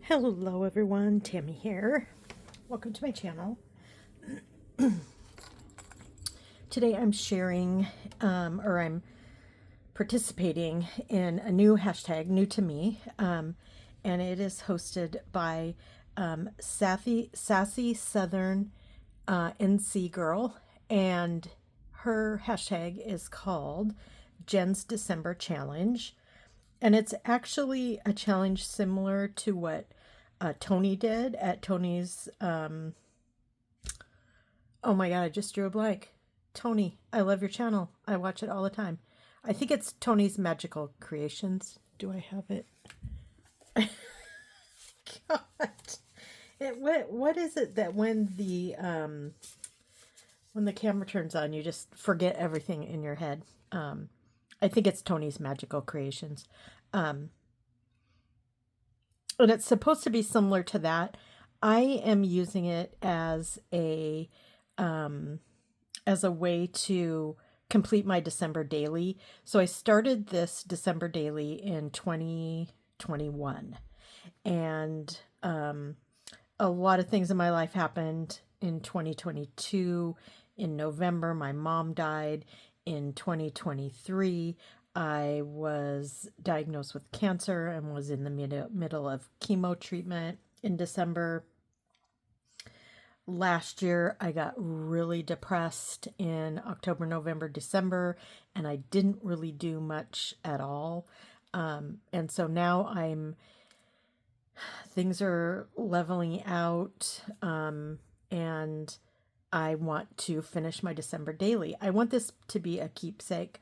Hello everyone, Tammy here. Welcome to my channel. Today I'm sharing, or I'm participating in a new hashtag, new to me, and it is hosted by Sassy Southern NC Girl, and her hashtag is called Jenn's December Challenge. And it's actually a challenge similar to what Tony did at Tony's. Oh my God, I just drew a blank. Tony, I love your channel. I watch it all the time. I think it's Tony's Magical Creations. Do I have it? God. What is it that when the camera turns on, you just forget everything in your head? I think it's Tony's Magical Creations. And it's supposed to be similar to that. I am using it as a way to complete my December daily. So I started this December daily in 2021, and a lot of things in my life happened in 2022. In November, my mom died. In 2023, I was diagnosed with cancer and was in the middle of chemo treatment. In December last year, I got really depressed in October, November, December, and I didn't really do much at all. And so now things are leveling out, and I want to finish my December daily. I want this to be a keepsake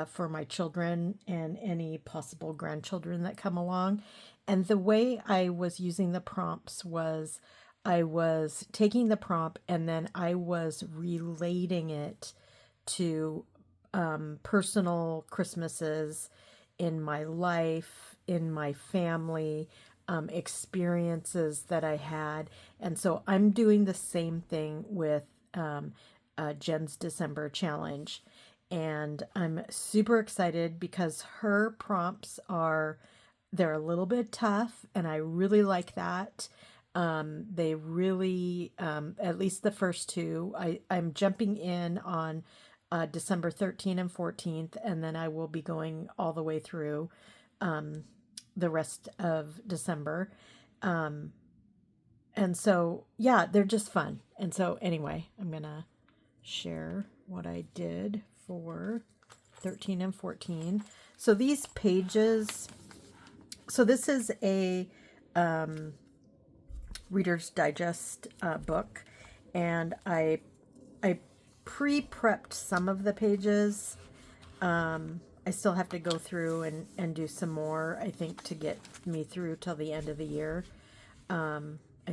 for my children and any possible grandchildren that come along. And the way I was using the prompts was I was taking the prompt and then I was relating it to personal Christmases in my life, in my family, experiences that I had. And so I'm doing the same thing with Jenn's December challenge. And I'm super excited because her prompts they're a little bit tough, and I really like that. They really, at least the first two, I'm jumping in on December 13th and 14th, and then I will be going all the way through the rest of December. And so, yeah, they're just fun. And so, anyway, I'm going to share what I did for 13 and 14. So these pages, so this is a Reader's Digest book, and I pre-prepped some of the pages. I still have to go through and do some more, I think, to get me through till the end of the year. I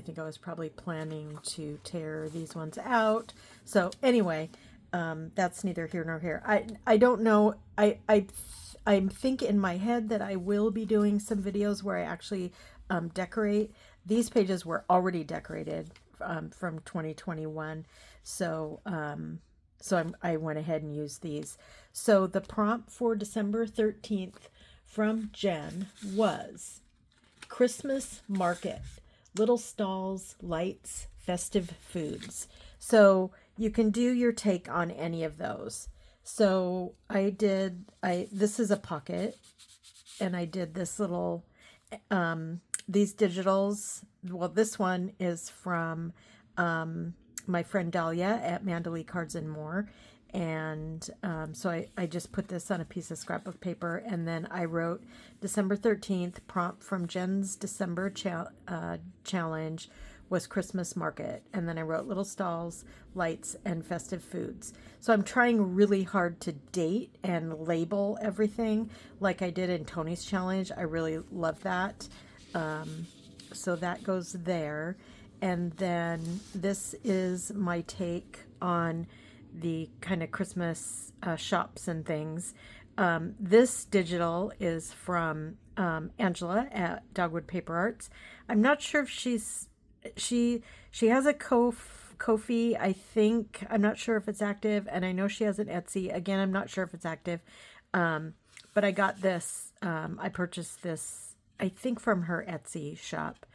think I was probably planning to tear these ones out. So anyway, that's neither here nor here. I don't know. I think in my head that I will be doing some videos where I actually decorate. These pages were already decorated from 2021. So I went ahead and used these. So the prompt for December 13th from Jenn was Christmas market, little stalls, lights, festive foods. So you can do your take on any of those. So this is a pocket, and I did this little, these digitals. Well, this one is from my friend Dahlia at Mandalee Cards and More. And so I just put this on a piece of scrapbook paper, and then I wrote December 13th, prompt from Jenn's December challenge was Christmas market. And then I wrote little stalls, lights, and festive foods. So I'm trying really hard to date and label everything like I did in Tony's challenge. I really love that. So that goes there. And then this is my take on the kind of Christmas shops and things. This digital is from Angela at Dogwood Paper Arts. I'm not sure if she has a Ko-fi, I think. I'm not sure if it's active, and I know she has an Etsy. Again, I'm not sure if it's active. But I got this. I purchased this, I think, from her Etsy shop.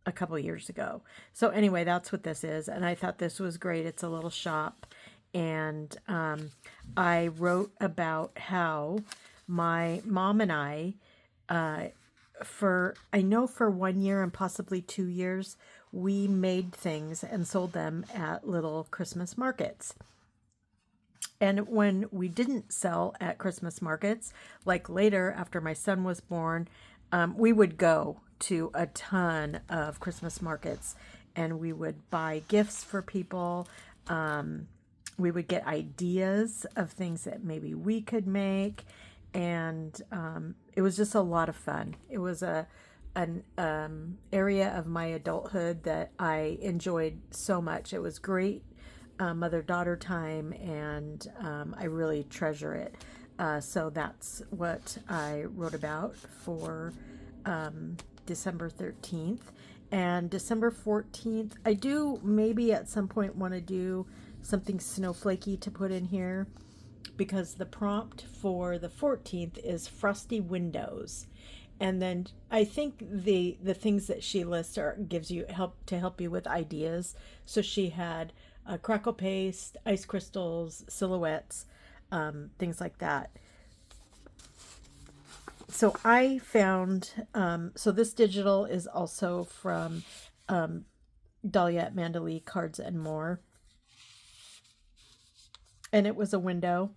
a couple years ago. So anyway, that's what this is, and I thought this was great. It's a little shop, and I wrote about how my mom and I, for 1 year and possibly 2 years, we made things and sold them at little Christmas markets. And when we didn't sell at Christmas markets, like later after my son was born, we would go to a ton of Christmas markets and we would buy gifts for people. We would get ideas of things that maybe we could make. And it was just a lot of fun. It was an area of my adulthood that I enjoyed so much. It was great mother-daughter time, and I really treasure it. So that's what I wrote about for December 13th. And December 14th, I do maybe at some point want to do something snowflakey to put in here, because the prompt for the 14th is frosty windows. And then I think the things that she lists gives you help you with ideas. So she had crackle paste, ice crystals, silhouettes, things like that. So I found, so this digital is also from Dahlia at Mandalee Cards and More. And it was a window.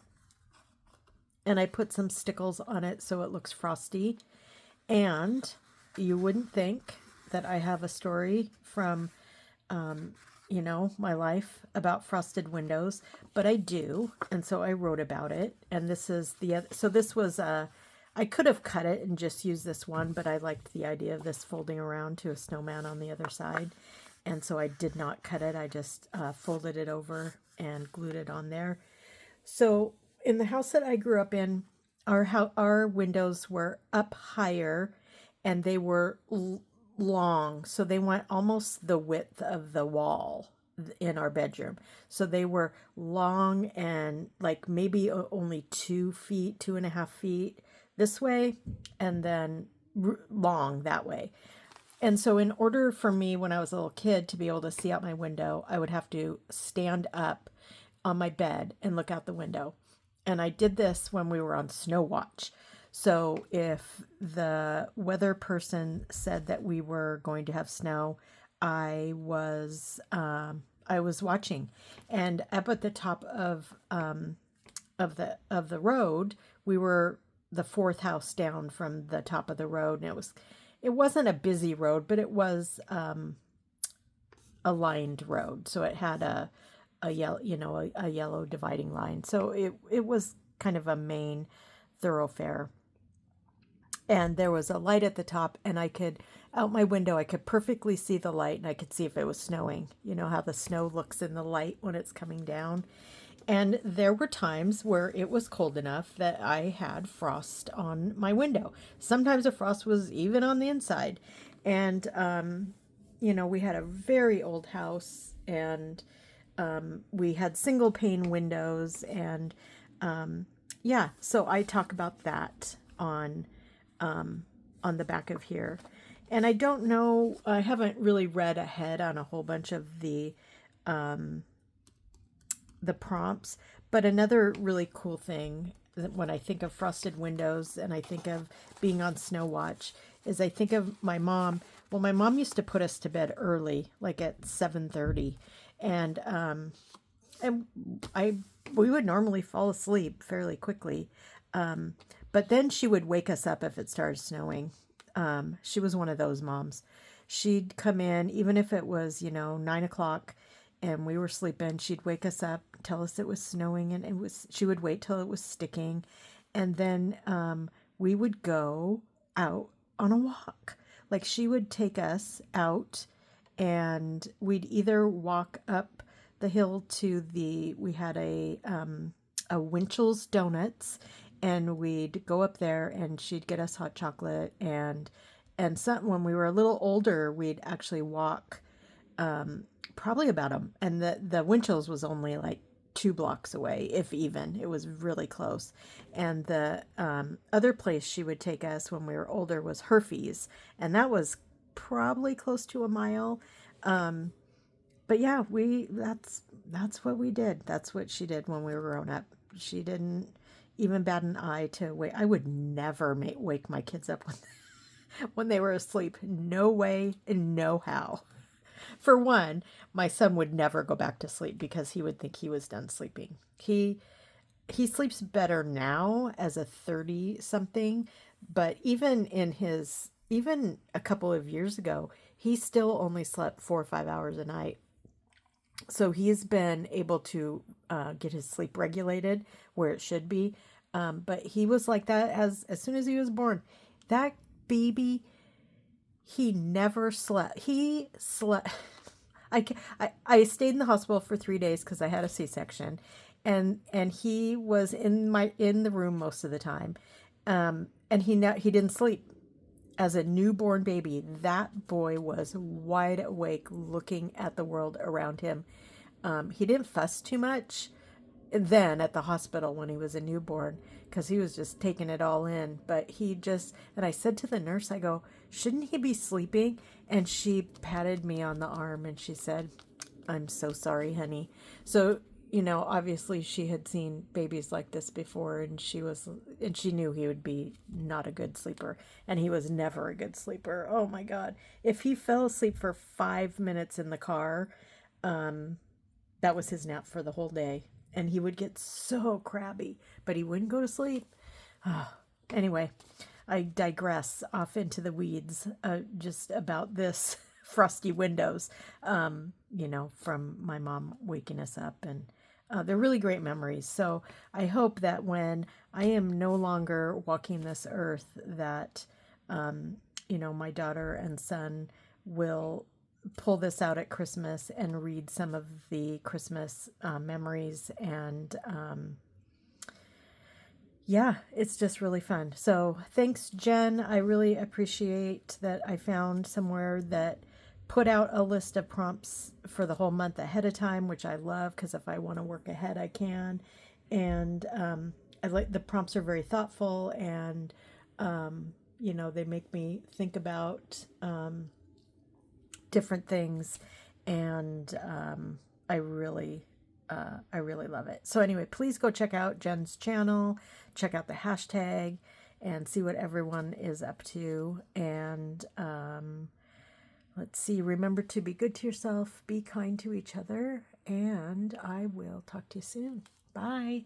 And I put some stickles on it so it looks frosty. And you wouldn't think that I have a story from, my life about frosted windows, but I do. And so I wrote about it. And this is the other. So this was I could have cut it and just used this one, but I liked the idea of this folding around to a snowman on the other side. And so I did not cut it. I just folded it over and glued it on there. So in the house that I grew up in, our windows were up higher and they were long. So they went almost the width of the wall in our bedroom. So they were long and like maybe only 2 feet, 2.5 feet this way, and then long that way. And so in order for me, when I was a little kid, to be able to see out my window, I would have to stand up on my bed and look out the window. And I did this when we were on snow watch. So if the weather person said that we were going to have snow, I was watching. And up at the top of the road, we were the 4th house down from the top of the road, and it wasn't a busy road, but it was a lined road. So it had a yellow dividing line. So it was kind of a main thoroughfare. And there was a light at the top, and out my window, I could perfectly see the light, and I could see if it was snowing. You know how the snow looks in the light when it's coming down. And there were times where it was cold enough that I had frost on my window. Sometimes the frost was even on the inside. And, we had a very old house, and we had single pane windows. And, so I talk about that on the back of here. And I don't know, I haven't really read ahead on a whole bunch of the prompts, but another really cool thing that when I think of frosted windows and I think of being on snow watch is I think of my mom. Well, my mom used to put us to bed early, like at 7:30, and we would normally fall asleep fairly quickly, but then she would wake us up if it started snowing. She was one of those moms. She'd come in even if it was 9 o'clock. And we were sleeping, she'd wake us up, tell us it was snowing, and she would wait till it was sticking. And then we would go out on a walk. Like she would take us out, and we'd either walk up the hill to we had a Winchell's Donuts, and we'd go up there and she'd get us hot chocolate. And when we were a little older, we'd actually walk probably about and the Winchell's was only like 2 blocks away, if even. It was really close. And the other place she would take us when we were older was Herfy's, and that was probably close to a mile. But yeah, that's what we did. That's what she did when we were growing up. She didn't even bat an eye to wake. I would never wake my kids up when they were asleep. No way and no how. For one, my son would never go back to sleep because he would think he was done sleeping. He sleeps better now as a 30 something, but even a couple of years ago, he still only slept 4 or 5 hours a night. So he's been able to get his sleep regulated where it should be. But he was like that as soon as he was born. That baby, he never slept. He slept. I stayed in the hospital for 3 days because I had a C-section, and he was in the room most of the time, and he didn't sleep. As a newborn baby, that boy was wide awake, looking at the world around him. He didn't fuss too much then at the hospital when he was a newborn because he was just taking it all in. But and I said to the nurse, I go, shouldn't he be sleeping? And she patted me on the arm and she said, I'm so sorry, honey. So, obviously she had seen babies like this before, and she knew he would be not a good sleeper, and he was never a good sleeper. Oh my God. If he fell asleep for 5 minutes in the car, that was his nap for the whole day. And he would get so crabby, but he wouldn't go to sleep. Anyway, I digress off into the weeds just about this frosty windows, from my mom waking us up. And they're really great memories. So I hope that when I am no longer walking this earth, that, my daughter and son will pull this out at Christmas and read some of the Christmas memories. And yeah, it's just really fun. So thanks, Jen. I really appreciate that I found somewhere that put out a list of prompts for the whole month ahead of time, which I love because if I want to work ahead, I can. And I like the prompts are very thoughtful, and they make me think about different things, and I really love it. So anyway, please go check out Jen's channel, check out the hashtag, and see what everyone is up to. And let's see, remember to be good to yourself, be kind to each other, and I will talk to you soon. Bye.